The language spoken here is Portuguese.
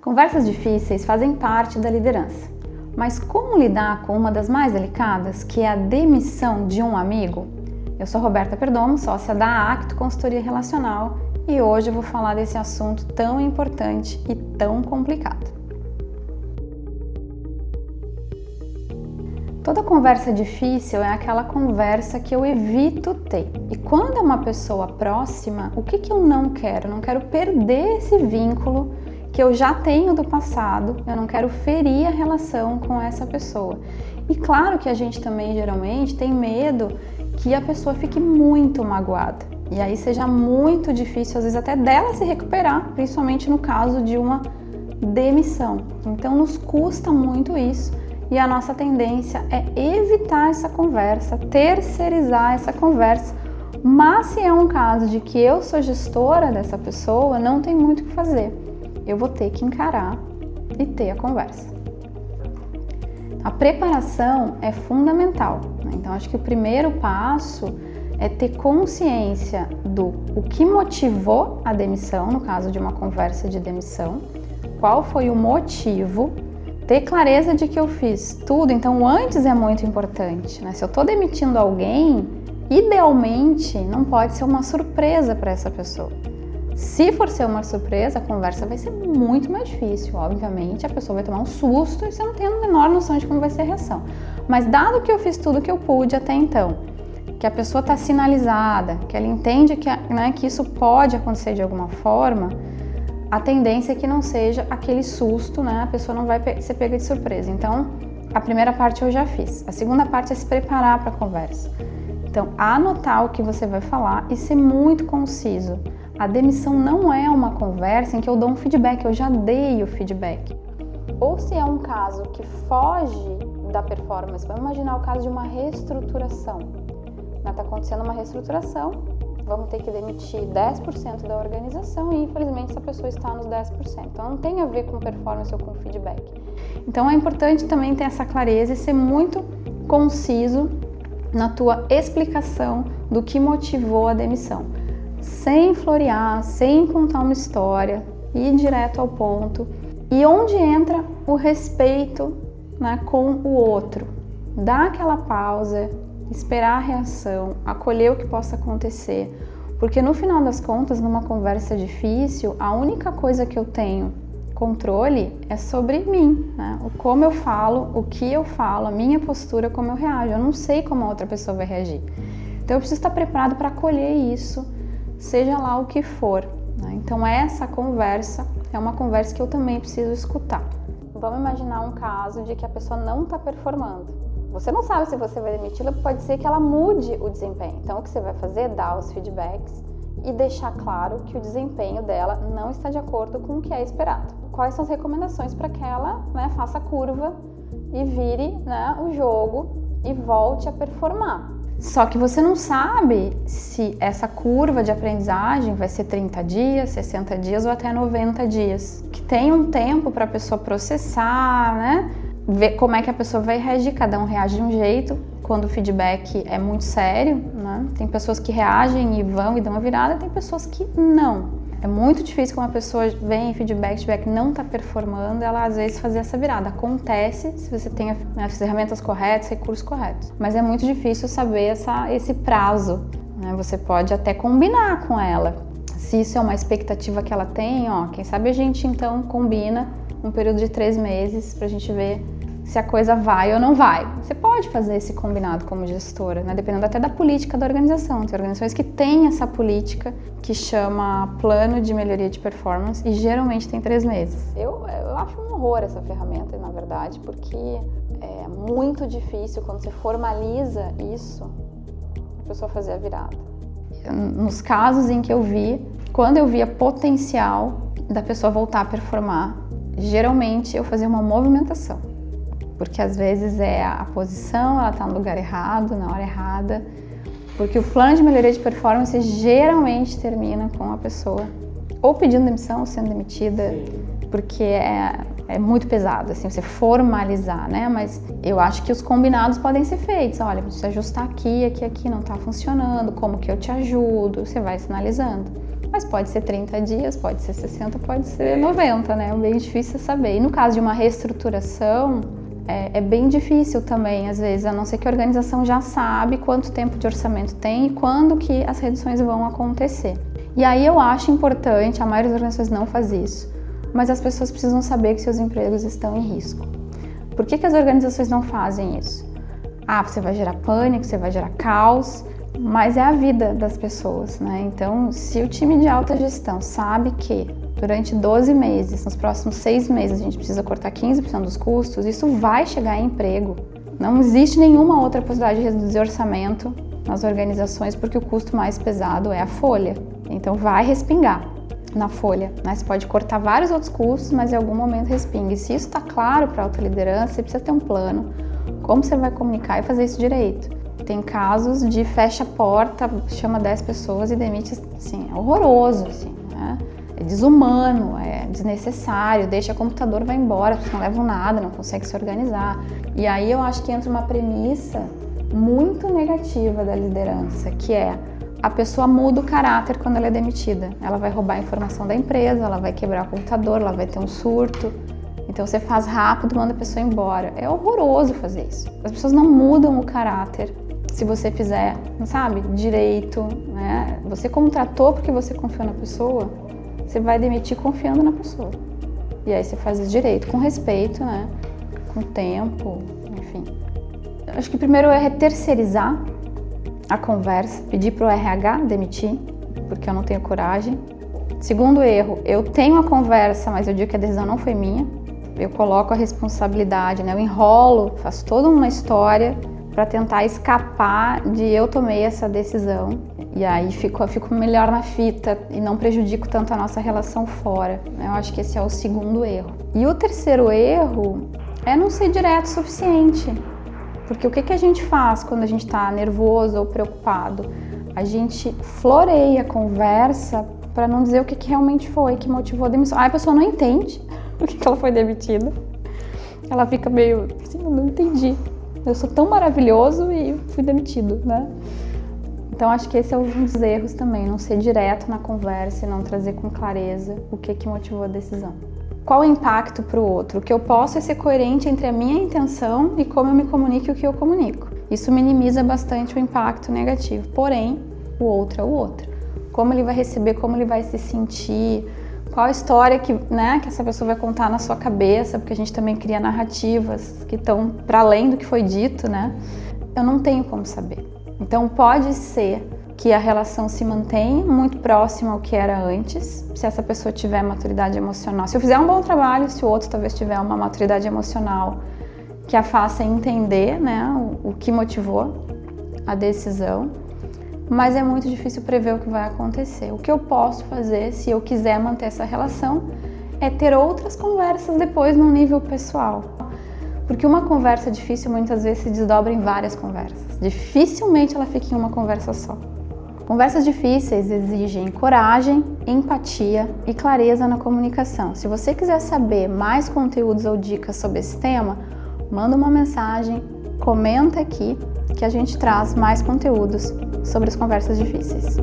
Conversas difíceis fazem parte da liderança, mas como lidar com uma das mais delicadas, que é a demissão de um amigo? Eu sou Roberta Perdomo, sócia da Acto Consultoria Relacional, e hoje eu vou falar desse assunto tão importante e tão complicado. Toda conversa difícil é aquela conversa que eu evito ter. E quando é uma pessoa próxima, o que eu não quero? Eu não quero perder esse vínculo que eu já tenho do passado, eu não quero ferir a relação com essa pessoa. E claro que a gente também geralmente tem medo que a pessoa fique muito magoada. E aí seja muito difícil, às vezes até dela se recuperar, principalmente no caso de uma demissão. Então nos custa muito isso. E a nossa tendência é evitar essa conversa, terceirizar essa conversa. Mas se é um caso de que eu sou gestora dessa pessoa, não tem muito o que fazer. Eu vou ter que encarar e ter a conversa. A preparação é fundamental, né? Então acho que o primeiro passo é ter consciência do o que motivou a demissão, no caso de uma conversa de demissão, qual foi o motivo, ter clareza de que eu fiz tudo. Então antes é muito importante, né? Se eu estou demitindo alguém, idealmente não pode ser uma surpresa para essa pessoa. Se for ser uma surpresa, a conversa vai ser muito mais difícil. Obviamente, a pessoa vai tomar um susto e você não tem a menor noção de como vai ser a reação. Mas dado que eu fiz tudo que eu pude até então, que a pessoa está sinalizada, que ela entende que isso pode acontecer de alguma forma, a tendência é que não seja aquele susto, né? A pessoa não vai ser pega de surpresa. Então, a primeira parte eu já fiz. A segunda parte é se preparar para a conversa. Então, anotar o que você vai falar e ser muito conciso. A demissão não é uma conversa em que eu dou um feedback, eu já dei o feedback. Ou se é um caso que foge da performance, vamos imaginar o caso de uma reestruturação. Está acontecendo uma reestruturação, vamos ter que demitir 10% da organização e infelizmente essa pessoa está nos 10%. Então não tem a ver com performance ou com feedback. Então é importante também ter essa clareza e ser muito conciso na tua explicação do que motivou a demissão. Sem florear, sem contar uma história, ir direto ao ponto. E onde entra o respeito, né, com o outro. Dar aquela pausa, esperar a reação, acolher o que possa acontecer. Porque no final das contas, numa conversa difícil, a única coisa que eu tenho controle é sobre mim, né? O como eu falo, o que eu falo, a minha postura, como eu reajo. Eu não sei como a outra pessoa vai reagir. Então eu preciso estar preparado para acolher isso, seja lá o que for, né? Então essa conversa é uma conversa que eu também preciso escutar. Vamos imaginar um caso de que a pessoa não está performando. Você não sabe se você vai demiti-la, pode ser que ela mude o desempenho. Então o que você vai fazer é dar os feedbacks e deixar claro que o desempenho dela não está de acordo com o que é esperado. Quais são as recomendações para que ela, né, faça a curva e vire, né, o jogo e volte a performar. Só que você não sabe se essa curva de aprendizagem vai ser 30 dias, 60 dias ou até 90 dias. Que tem um tempo para a pessoa processar, né? Ver como é que a pessoa vai reagir. Cada um reage de um jeito. Quando o feedback é muito sério, né? Tem pessoas que reagem e vão e dão uma virada, tem pessoas que não. É muito difícil quando uma pessoa vem em feedback não está performando, ela às vezes fazer essa virada. Acontece se você tem, né, as ferramentas corretas, recursos corretos. Mas é muito difícil saber esse prazo, né? Você pode até combinar com ela. Se isso é uma expectativa que ela tem, quem sabe a gente então combina um período de 3 meses para a gente ver se a coisa vai ou não vai. Você pode fazer esse combinado como gestora, né? Dependendo até da política da organização. Tem organizações que têm essa política que chama Plano de Melhoria de Performance e geralmente tem 3 meses. Eu acho um horror essa ferramenta, na verdade, porque é muito difícil quando você formaliza isso, a pessoa fazer a virada. Nos casos em que quando eu via potencial da pessoa voltar a performar, geralmente eu fazia uma movimentação. Porque às vezes é a posição, ela está no lugar errado, na hora errada. Porque o plano de melhoria de performance geralmente termina com a pessoa ou pedindo demissão ou sendo demitida, porque é muito pesado, assim, você formalizar, né? Mas eu acho que os combinados podem ser feitos. Olha, preciso ajustar aqui, não está funcionando, como que eu te ajudo, você vai sinalizando. Mas pode ser 30 dias, pode ser 60, pode ser 90, né? É bem difícil saber. E no caso de uma reestruturação, é bem difícil também, às vezes, a não ser que a organização já sabe quanto tempo de orçamento tem e quando que as reduções vão acontecer. E aí eu acho importante, a maioria das organizações não faz isso, mas as pessoas precisam saber que seus empregos estão em risco. Por que as organizações não fazem isso? Você vai gerar pânico, você vai gerar caos, mas é a vida das pessoas, né? Então, se o time de alta gestão sabe que durante 12 meses, nos próximos 6 meses, a gente precisa cortar 15% dos custos, isso vai chegar em emprego. Não existe nenhuma outra possibilidade de reduzir orçamento nas organizações, porque o custo mais pesado é a folha. Então, vai respingar na folha, né? Você pode cortar vários outros custos, mas em algum momento respinga. E se isso está claro para a alta liderança, você precisa ter um plano, como você vai comunicar e fazer isso direito. Tem casos de fecha a porta, chama 10 pessoas e demite, assim, é horroroso, assim, né? É desumano, é desnecessário, deixa o computador, vai embora, as pessoas não levam nada, não conseguem se organizar. E aí eu acho que entra uma premissa muito negativa da liderança, que é a pessoa muda o caráter quando ela é demitida. Ela vai roubar a informação da empresa, ela vai quebrar o computador, ela vai ter um surto. Então você faz rápido, manda a pessoa embora. É horroroso fazer isso. As pessoas não mudam o caráter se você fizer, sabe, direito, né? Você contratou porque você confiou na pessoa, você vai demitir confiando na pessoa. E aí você faz isso direito, com respeito, né? Com tempo, enfim. Acho que o primeiro erro é terceirizar a conversa, pedir para o RH demitir, porque eu não tenho coragem. Segundo erro, eu tenho a conversa, mas eu digo que a decisão não foi minha. Eu coloco a responsabilidade, né? Eu enrolo, faço toda uma história para tentar escapar de eu tomei essa decisão. E aí fico melhor na fita e não prejudico tanto a nossa relação fora. Eu acho que esse é o segundo erro. E o terceiro erro é não ser direto o suficiente. Porque o que a gente faz quando a gente está nervoso ou preocupado? A gente floreia a conversa para não dizer o que realmente foi, que motivou a demissão. A pessoa não entende por que ela foi demitida. Ela fica meio assim, eu não entendi. Eu sou tão maravilhoso e fui demitido, né? Então acho que esse é um dos erros também, não ser direto na conversa e não trazer com clareza o que motivou a decisão. Qual o impacto para o outro? O que eu posso é ser coerente entre a minha intenção e como eu me comunico e o que eu comunico. Isso minimiza bastante o impacto negativo, porém, o outro é o outro. Como ele vai receber, como ele vai se sentir, qual a história que essa pessoa vai contar na sua cabeça, porque a gente também cria narrativas que estão para além do que foi dito, né? Eu não tenho como saber. Então pode ser que a relação se mantenha muito próxima ao que era antes, se essa pessoa tiver maturidade emocional. Se eu fizer um bom trabalho, se o outro talvez tiver uma maturidade emocional que a faça entender, né, o que motivou a decisão, mas é muito difícil prever o que vai acontecer. O que eu posso fazer, se eu quiser manter essa relação, é ter outras conversas depois no nível pessoal. Porque uma conversa difícil muitas vezes se desdobra em várias conversas. Dificilmente ela fica em uma conversa só. Conversas difíceis exigem coragem, empatia e clareza na comunicação. Se você quiser saber mais conteúdos ou dicas sobre esse tema, manda uma mensagem, comenta aqui que a gente traz mais conteúdos sobre as conversas difíceis.